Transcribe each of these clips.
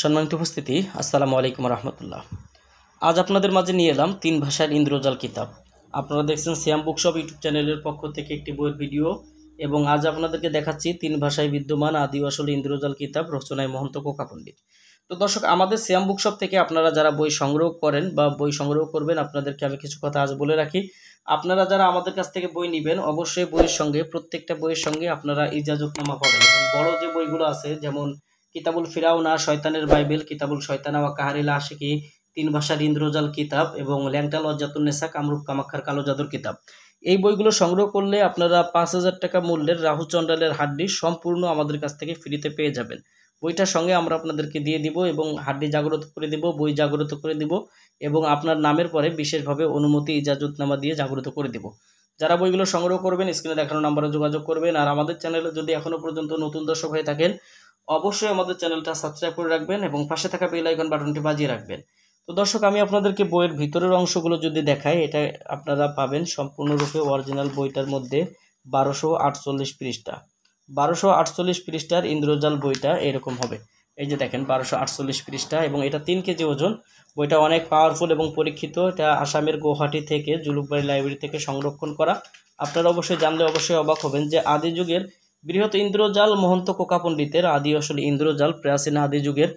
সম্মানিত উপস্থিতি, আসসালামু আলাইকুম রহমতুল্লাহ। আজ আপনাদের মাঝে নিয়ে এলাম 3 ভাষার ইন্দ্রজাল কিতাব। আপনারা দেখছেন সিয়াম বুকশপ ইউটিউব চ্যানেলের পক্ষ থেকে একটি বইয়ের ভিডিও, এবং আজ আপনাদেরকে দেখাচ্ছি 3 ভাষায় বিদ্যমান আদি ও আসল ইন্দ্রজাল কিতাব, রচনায় মহন্ত কোকা পণ্ডিত। তো দর্শক, আমাদের সিয়াম বুকশপ থেকে আপনারা যারা বই সংগ্রহ করেন বা বই সংগ্রহ করবেন, আপনাদেরকে আমি কিছু কথা আজ বলে রাখি। আপনারা যারা আমাদের কাছ থেকে বই নেবেন, অবশ্যই বইয়ের সঙ্গে, প্রত্যেকটা বইয়ের সঙ্গে আপনারা ইজাজতনামা পাবেন। এবং বড় যে বইগুলো আছে, যেমন কিতাবুল ফিরাউনা, শয়তানের বাইবেল, কিতাবুল শয়তানা ওয়া কাহারিল আশিকি, 3 ভাষার ইন্দ্রজাল কিতাব এবং ল্যাংটা লজ্জাতুন নেসা, কামরূপ কামাক্ষার কালো জাদুর কিতাব, এই বইগুলো সংগ্রহ করলে আপনারা 5,000 টাকা মূল্যের রাহু চন্ডালের হাড্ডি সম্পূর্ণ আমাদের কাছ থেকে ফ্রিতে পেয়ে যাবেন। বইটার সঙ্গে আমরা আপনাদেরকে দিয়ে দিব এবং হাড্ডি জাগ্রত করে দিব, বই জাগ্রত করে দিব, এবং আপনার নামের পরে বিশেষভাবে অনুমতি ইজাজতনামা দিয়ে জাগ্রত করে দিব। যারা বইগুলো সংগ্রহ করবেন, স্ক্রিনে দেখানো নাম্বারে যোগাযোগ করবেন। আর আমাদের চ্যানেলে যদি এখনও পর্যন্ত নতুন দর্শক হয়ে থাকেন, অবশ্যই আমাদের চ্যানেলটা সাবস্ক্রাইব করে রাখবেন এবং পাশে থাকা বেল আইকন বাটনটি বাজিয়ে রাখবেন। তো দর্শক, আমি আপনাদেরকে বইয়ের ভিতরের অংশগুলো যদি দেখাই, এটা আপনারা পাবেন সম্পূর্ণরূপে অরিজিনাল বইটার মধ্যে 1248 পৃষ্ঠা। 1248 পৃষ্ঠার ইন্দ্রজাল বইটা এরকম হবে। এই যে দেখেন, 1248 পৃষ্ঠা, এবং এটা 3 কেজি ওজন। বইটা অনেক পাওয়ারফুল এবং পরীক্ষিত। এটা আসামের গুয়াহাটি থেকে, জুলুকবাড়ি লাইব্রেরি থেকে সংরক্ষণ করা। আপনারা অবশ্যই জানলে অবশ্যই অবাক হবেন যে আদি যুগের বৃহৎ ইন্দ্রজাল মহন্ত কোকা পণ্ডিতের আদি আসলে ইন্দ্রজাল, প্রাচীন আদি যুগের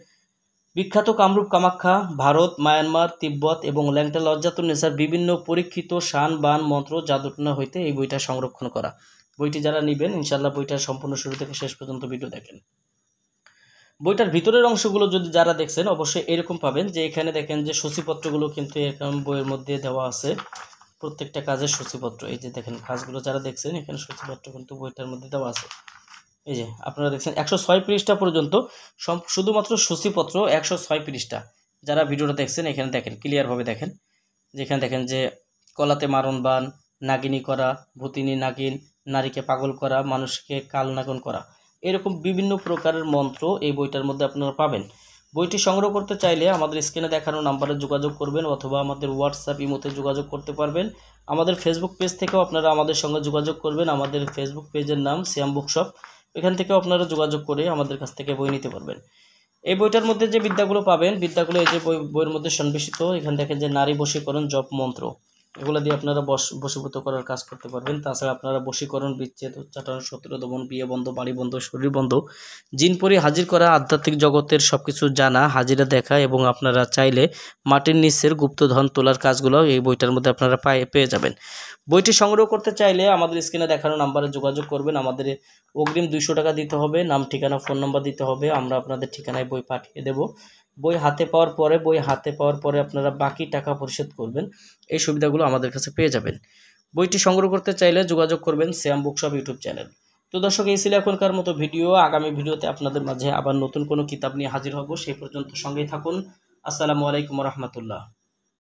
বিখ্যাত কামরূপ কামাখ্যা, ভারত, মায়ানমার, তিব্বত এবং ল্যাংটা লজ্জাতুন নেসার বিভিন্ন পরীক্ষিত শান, বান, মন্ত্র, জাদুটনা হইতে এই বইটা সংরক্ষণ করা। বইটি যারা নেবেন, ইনশাল্লাহ বইটার সম্পূর্ণ শুরু থেকে শেষ পর্যন্ত ভিডিও দেখেন। বইটার ভিতরের অংশগুলো যদি যারা দেখছেন, অবশ্যই এরকম পাবেন যে এখানে দেখেন যে সূচিপত্রগুলো কিন্তু এরকম বইয়ের মধ্যে দেওয়া আছে। প্রত্যেকটা কাজের সূচিপত্র, এই যে দেখেন কাজগুলো যারা দেখছেন, এখানে সূচিপত্র কিন্তু বইটার মধ্যে দেওয়া আছে। এই যে আপনারা দেখছেন 106 পৃষ্ঠা পর্যন্ত শুধুমাত্র সূচিপত্র, 106 পৃষ্ঠা। যারা ভিডিওটা দেখছেন, এখানে দেখেন, ক্লিয়ারভাবে দেখেন, যেখানে দেখেন যে কলাতে মারণ বান, নাগিনী করা, ভূতিনী নাগিন, নারীকে পাগল করা, মানুষকে কালনাগন করা, এরকম বিভিন্ন প্রকারের মন্ত্র এই বইটার মধ্যে আপনারা পাবেন। বইটি সংগ্রহ করতে চাইলে আমাদের স্ক্রিনে দেখানো নাম্বারে যোগাযোগ করবেন, অথবা আমাদের হোয়াটসঅ্যাপ, ইমোতে যোগাযোগ করতে পারবেন। আমাদের ফেসবুক পেজ থেকেও আপনারা আমাদের সঙ্গে যোগাযোগ করবেন। আমাদের ফেসবুক পেজের নাম সিয়াম বুকশপ। এখান থেকেও আপনারা যোগাযোগ করে আমাদের কাছ থেকে বই নিতে পারবেন। এই বইটার মধ্যে যে বিদ্যাগুলো পাবেন, বিদ্যাগুলো এই যে বইয়ের মধ্যে সন্নিবেশিত। এখানে দেখেন যে নারী বশীকরণ, জপ মন্ত্র, এগুলো দিয়ে আপনারা বশীভূত করার কাজ করতে পারবেন। তাছাড়া আপনারা বশীকরণ, বিচ্ছেদ, উচ্চাটন, শত্রু দমন, বিয়ে বন্ধ, বাড়ি বন্ধ, শরীর বন্ধ, জিনপরি হাজির করা, আধ্যাত্মিক জগতের সব কিছু জানা, হাজিরা দেখা, এবং আপনারা চাইলে মাটির নিচের গুপ্তধন তোলার কাজগুলো এই বইটার মধ্যে আপনারা পেয়ে যাবেন। বইটি সংগ্রহ করতে চাইলে আমাদের স্ক্রিনে দেখানো নাম্বারে যোগাযোগ করবেন। আমাদের অগ্রিম 200 টাকা দিতে হবে, নাম, ঠিকানা, ফোন নাম্বার দিতে হবে। আমরা আপনাদের ঠিকানায় বই পাঠিয়ে দেব। বই হাতে পাওয়ার পরে আপনারা বাকি টাকা পরিশোধ করবেন। এই সুবিধাগুলো আমাদের কাছে পেয়ে যাবেন। বইটি সংগ্রহ করতে চাইলে যোগাযোগ করবেন সিয়াম বুকশপ ইউটিউব চ্যানেল। তো দর্শক, এই ছিল এখনকার মতো ভিডিও। আগামী ভিডিওতে আপনাদের মাঝে আবার নতুন কোনো কিতাব নিয়ে হাজির হব। সেই পর্যন্ত সঙ্গেই থাকুন। আসসালামু আলাইকুম রহমতুল্লাহ।